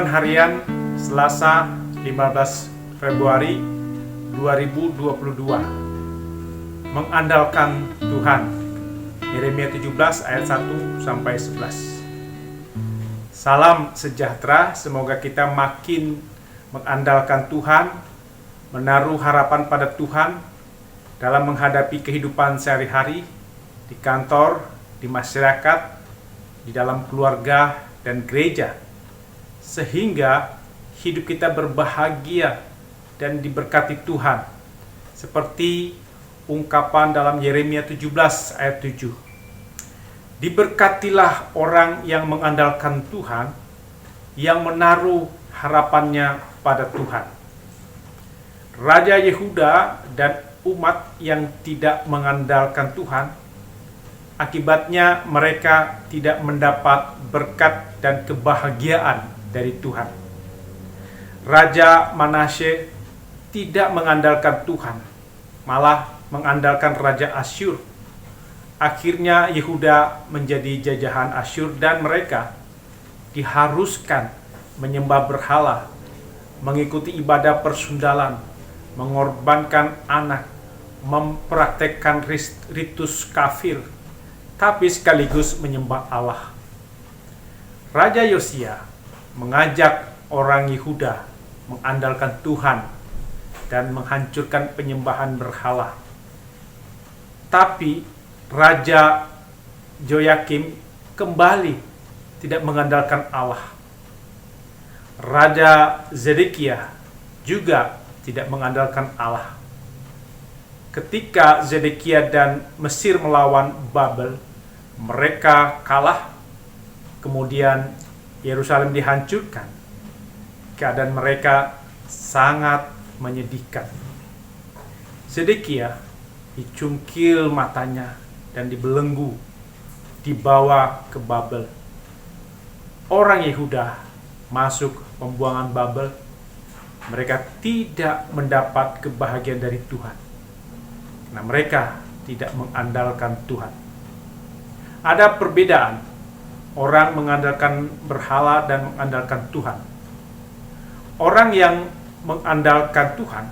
Renungan Harian Selasa 15 Februari 2022. Mengandalkan Tuhan. Yeremia 17 ayat 1 sampai 11. Salam sejahtera, semoga kita makin mengandalkan Tuhan, menaruh harapan pada Tuhan dalam menghadapi kehidupan sehari-hari, di kantor, di masyarakat, di dalam keluarga dan gereja, sehingga hidup kita berbahagia dan diberkati Tuhan, seperti ungkapan dalam Yeremia 17 ayat 7. Diberkatilah orang yang mengandalkan Tuhan, yang menaruh harapannya pada Tuhan. Raja Yehuda dan umat yang tidak mengandalkan Tuhan, akibatnya mereka tidak mendapat berkat dan kebahagiaan dari Tuhan. Raja Manasye tidak mengandalkan Tuhan, malah mengandalkan Raja Asyur. Akhirnya Yehuda menjadi jajahan Asyur dan mereka diharuskan menyembah berhala, mengikuti ibadah persundalan, mengorbankan anak, mempraktekkan ritus kafir, tapi sekaligus menyembah Allah. Raja Yosia mengajak orang Yehuda mengandalkan Tuhan dan menghancurkan penyembahan berhala. Tapi Raja Joyakim kembali tidak mengandalkan Allah. Raja Zedekia juga tidak mengandalkan Allah. Ketika Zedekia dan Mesir melawan Babel, mereka kalah, kemudian Yerusalem dihancurkan. Keadaan mereka sangat menyedihkan. Zedekia dicungkil matanya dan dibelenggu, dibawa ke Babel. Orang Yehuda masuk pembuangan Babel, mereka tidak mendapat kebahagiaan dari Tuhan. Nah, mereka tidak mengandalkan Tuhan. Ada perbedaan orang mengandalkan berhala dan mengandalkan Tuhan. Orang yang mengandalkan Tuhan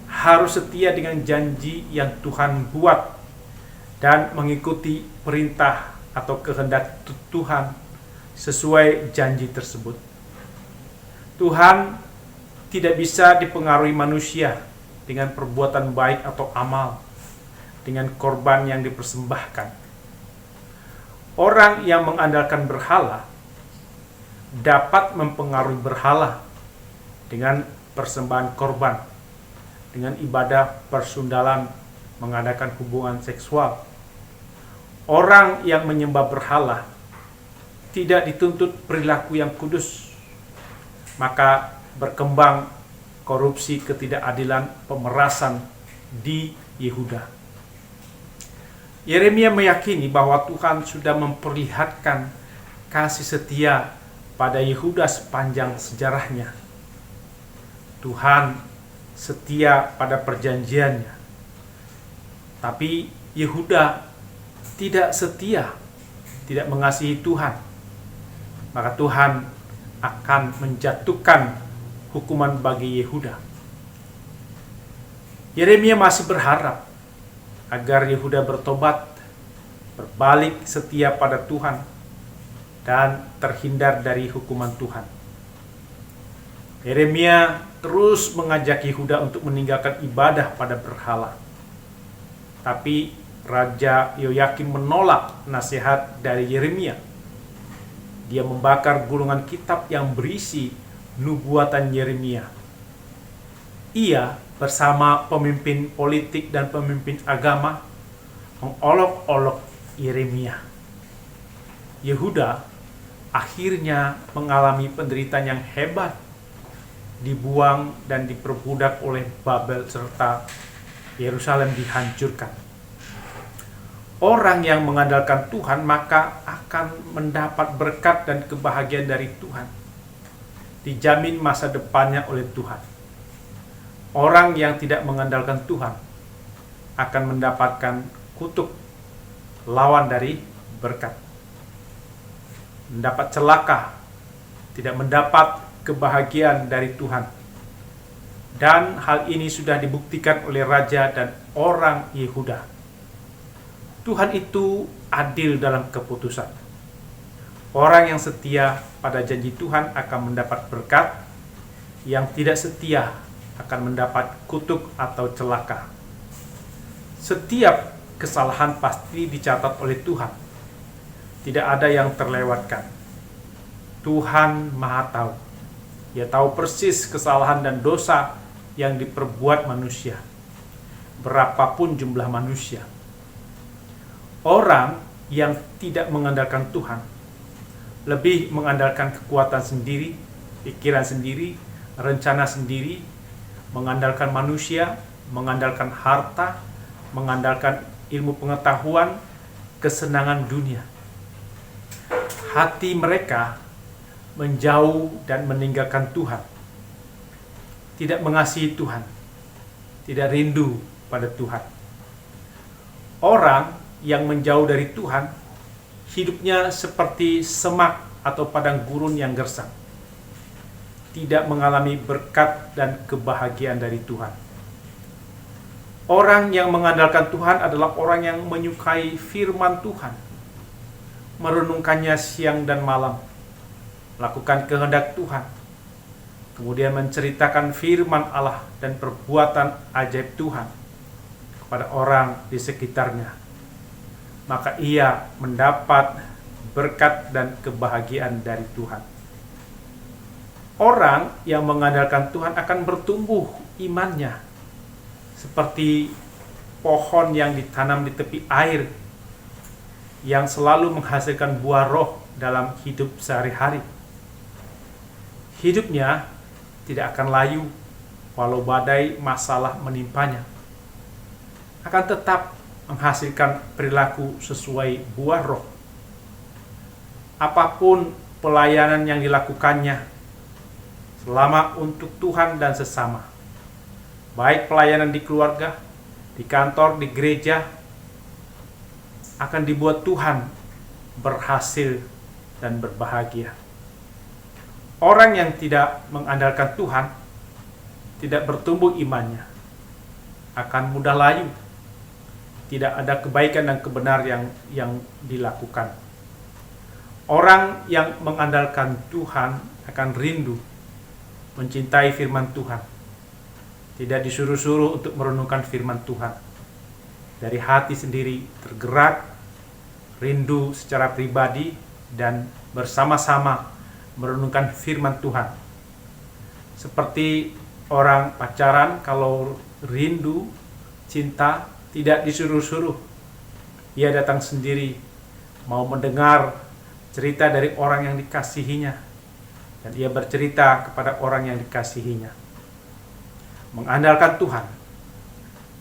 harus setia dengan janji yang Tuhan buat dan mengikuti perintah atau kehendak Tuhan sesuai janji tersebut. Tuhan tidak bisa dipengaruhi manusia dengan perbuatan baik atau amal, dengan korban yang dipersembahkan. Orang yang mengandalkan berhala dapat mempengaruhi berhala dengan persembahan korban, dengan ibadah persundalan, mengadakan hubungan seksual. Orang yang menyembah berhala tidak dituntut perilaku yang kudus, maka berkembang korupsi, ketidakadilan, pemerasan di Yehuda. Yeremia meyakini bahwa Tuhan sudah memperlihatkan kasih setia pada Yehuda sepanjang sejarahnya. Tuhan setia pada perjanjiannya. Tapi Yehuda tidak setia, tidak mengasihi Tuhan. Maka Tuhan akan menjatuhkan hukuman bagi Yehuda. Yeremia masih berharap agar Yehuda bertobat, berbalik setia pada Tuhan, dan terhindar dari hukuman Tuhan. Yeremia terus mengajak Yehuda untuk meninggalkan ibadah pada berhala. Tapi Raja Yoyakim menolak nasihat dari Yeremia. Dia membakar gulungan kitab yang berisi nubuatan Yeremia. Ia bersama pemimpin politik dan pemimpin agama mengolok-olok Yeremia. Yehuda akhirnya mengalami penderitaan yang hebat, dibuang dan diperbudak oleh Babel serta Yerusalem dihancurkan. Orang yang mengandalkan Tuhan maka akan mendapat berkat dan kebahagiaan dari Tuhan. Dijamin masa depannya oleh Tuhan. Orang yang tidak mengandalkan Tuhan akan mendapatkan kutuk, lawan dari berkat. Mendapat celaka, tidak mendapat kebahagiaan dari Tuhan. Dan hal ini sudah dibuktikan oleh raja dan orang Yehuda. Tuhan itu adil dalam keputusan. Orang yang setia pada janji Tuhan akan mendapat berkat, yang tidak setia akan mendapat kutuk atau celaka. Setiap kesalahan pasti dicatat oleh Tuhan. Tidak ada yang terlewatkan. Tuhan Maha Tahu. Ia tahu persis kesalahan dan dosa yang diperbuat manusia, berapapun jumlah manusia. Orang yang tidak mengandalkan Tuhan lebih mengandalkan kekuatan sendiri, pikiran sendiri, rencana sendiri, mengandalkan manusia, mengandalkan harta, mengandalkan ilmu pengetahuan, kesenangan dunia. Hati mereka menjauh dan meninggalkan Tuhan, tidak mengasihi Tuhan, tidak rindu pada Tuhan. Orang yang menjauh dari Tuhan, hidupnya seperti semak atau padang gurun yang gersang, tidak mengalami berkat dan kebahagiaan dari Tuhan. Orang yang mengandalkan Tuhan adalah orang yang menyukai firman Tuhan, merenungkannya siang dan malam, melakukan kehendak Tuhan, kemudian menceritakan firman Allah dan perbuatan ajaib Tuhan kepada orang di sekitarnya. Maka ia mendapat berkat dan kebahagiaan dari Tuhan. Orang yang mengandalkan Tuhan akan bertumbuh imannya, seperti pohon yang ditanam di tepi air, yang selalu menghasilkan buah roh dalam hidup sehari-hari. Hidupnya tidak akan layu walau badai masalah menimpanya. Akan tetap menghasilkan perilaku sesuai buah roh. Apapun pelayanan yang dilakukannya, selama untuk Tuhan dan sesama, baik pelayanan di keluarga, di kantor, di gereja, akan dibuat Tuhan berhasil dan berbahagia. Orang yang tidak mengandalkan Tuhan, tidak bertumbuh imannya, akan mudah layu. Tidak ada kebaikan dan kebenaran yang dilakukan. Orang yang mengandalkan Tuhan akan rindu mencintai firman Tuhan. Tidak disuruh-suruh untuk merenungkan firman Tuhan. Dari hati sendiri tergerak, rindu secara pribadi, dan bersama-sama merenungkan firman Tuhan. Seperti orang pacaran, kalau rindu, cinta, tidak disuruh-suruh. Ia datang sendiri, mau mendengar cerita dari orang yang dikasihinya, dan ia bercerita kepada orang yang dikasihinya. Mengandalkan Tuhan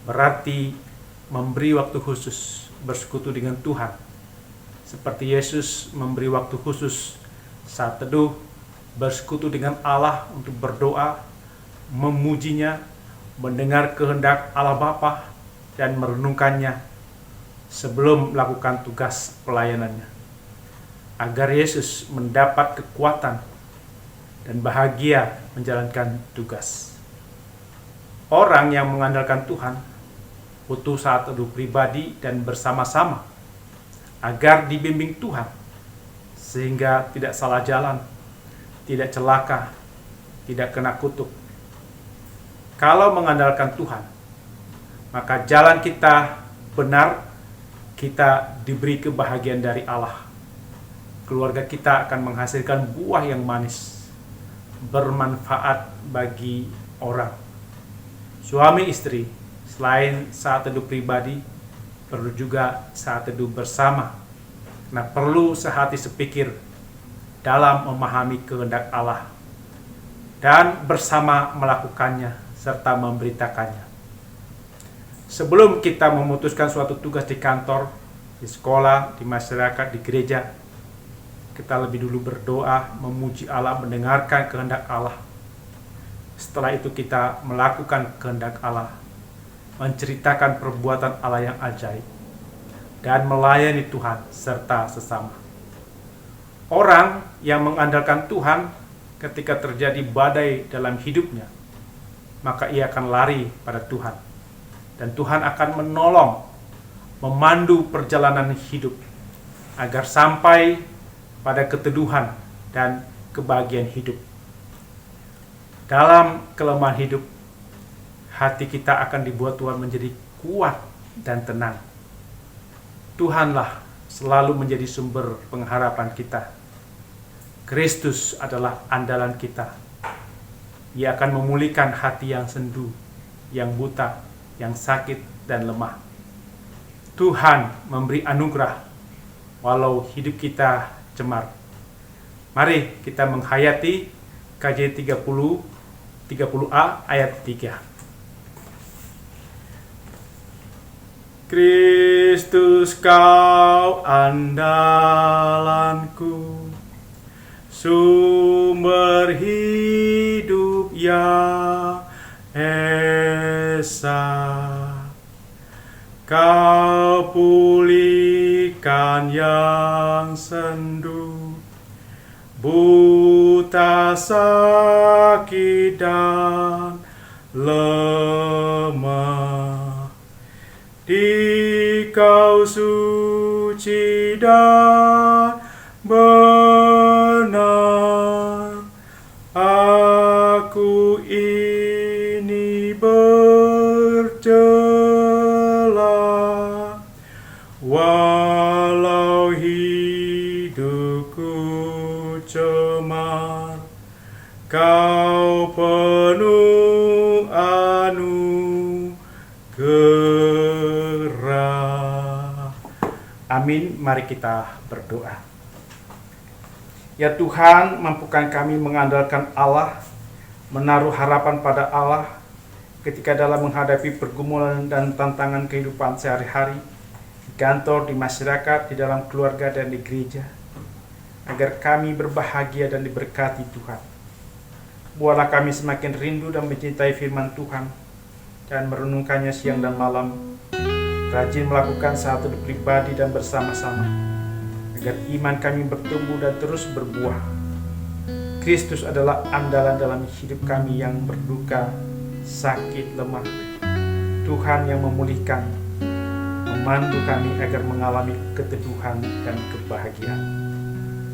berarti memberi waktu khusus bersekutu dengan Tuhan, seperti Yesus memberi waktu khusus saat teduh bersekutu dengan Allah untuk berdoa, memujinya, mendengar kehendak Allah Bapa, dan merenungkannya sebelum melakukan tugas pelayanannya, agar Yesus mendapat kekuatan dan bahagia menjalankan tugas. Orang yang mengandalkan Tuhan butuh saat teduh pribadi dan bersama-sama agar dibimbing Tuhan, sehingga tidak salah jalan, tidak celaka, tidak kena kutuk. Kalau mengandalkan Tuhan, maka jalan kita benar, kita diberi kebahagiaan dari Allah. Keluarga kita akan menghasilkan buah yang manis, bermanfaat bagi orang. Suami istri, selain saat teduh pribadi, perlu juga saat teduh bersama. Nah, perlu sehati sepikir dalam memahami kehendak Allah dan bersama melakukannya serta memberitakannya. Sebelum kita memutuskan suatu tugas di kantor, di sekolah, di masyarakat, di gereja, kita lebih dulu berdoa, memuji Allah, mendengarkan kehendak Allah. Setelah itu kita melakukan kehendak Allah, menceritakan perbuatan Allah yang ajaib, dan melayani Tuhan serta sesama. Orang yang mengandalkan Tuhan ketika terjadi badai dalam hidupnya, maka ia akan lari pada Tuhan. Dan Tuhan akan menolong, memandu perjalanan hidup agar sampai pada keteduhan dan kebahagiaan hidup. Dalam kelemahan hidup, hati kita akan dibuat Tuhan menjadi kuat dan tenang. Tuhanlah selalu menjadi sumber pengharapan kita. Kristus adalah andalan kita. Ia akan memulihkan hati yang sendu, yang buta, yang sakit dan lemah. Tuhan memberi anugerah walau hidup kita cemar. Mari kita menghayati KJ 30a ayat 3. Kristus kau andalanku, sumber hidup yang esa. Kau pulihkan yang sendu, buta, sakit dan lemah. Di Kau suci dan benar, aku ini bercela, walau hidupku cemar, Kau penuh anugerah. Amin. Mari kita berdoa. Ya Tuhan, mampukan kami mengandalkan Allah, menaruh harapan pada Allah ketika dalam menghadapi pergumulan dan tantangan kehidupan sehari-hari, di kantor, di masyarakat, di dalam keluarga, dan di gereja, agar kami berbahagia dan diberkati Tuhan. Buatlah kami semakin rindu dan mencintai firman Tuhan, dan merenungkannya siang dan malam, rajin melakukan satu pribadi dan bersama-sama, agar iman kami bertumbuh dan terus berbuah. Kristus adalah andalan dalam hidup kami yang berduka, sakit, lemah. Tuhan yang memulihkan, memandu kami agar mengalami keteduhan dan kebahagiaan.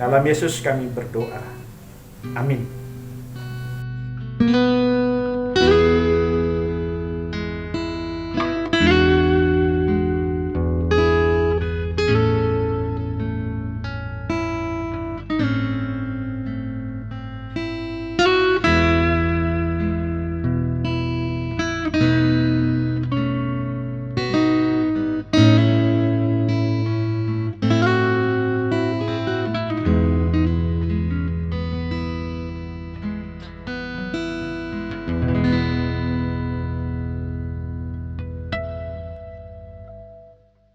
Dalam Yesus kami berdoa. Amin.